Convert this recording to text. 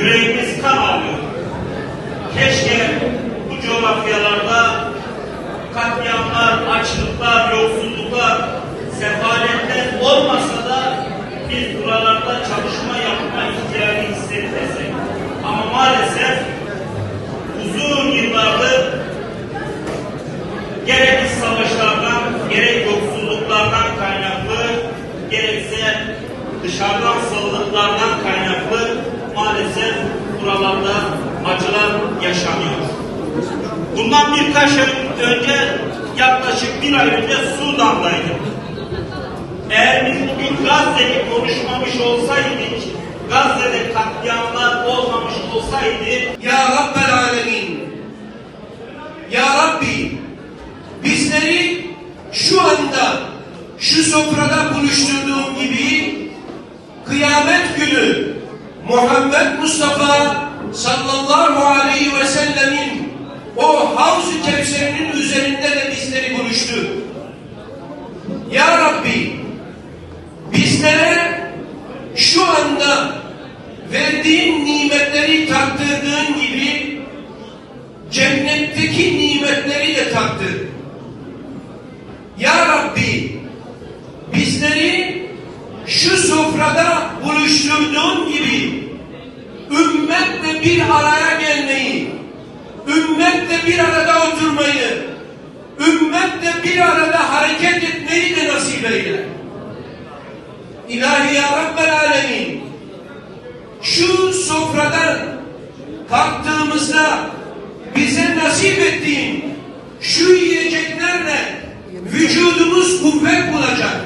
yüreğimiz kan ağlıyor. Keşke bu coğrafyalarda katliamlar, açlıklar, yoksulluklar, sefaletler olmasa da biz buralarda çalışma yapma ihtiyacı hissetmesek. Ama maalesef uzun yıllardır gerek iç savaşlardan, gerek yoksulluklardan kaynaklı, gerekse dışarıdan saldırılardan kaynaklı maalesef buralarda acılar yaşanıyor. Bundan birkaç ay önce, yaklaşık bir ay önce Sudan'daydık. Eğer biz bugün Gazze'yi konuşmamış olsaydık, Gazze'de katliamlar olmamış olsaydı, Ya Rabbel Alemin, Ya Rabbi, bizleri şu anda şu sofrada buluşturduğun gibi kıyamet günü Muhammed Mustafa sallallahu aleyhi ve sellemin o Havz-ı Kevser'inin üzerinde de bizleri buluştur. Ya Rabbi, bizlere şu anda verdiğin nimetleri tattırdığın gibi cennetteki nimetleri de tattır. Ya Rabbi, bizleri şu sofrada buluşturduğun gibi ümmetle bir araya gelmeyi, ümmetle bir arada oturmayı, ümmetle bir arada hareket etmeyi de nasip eyle. İlahi ya Rabbel Alemin, şu sofradan kalktığımızda bize nasip ettiğin şu yiyeceklerle vücudumuz kuvvet bulacak.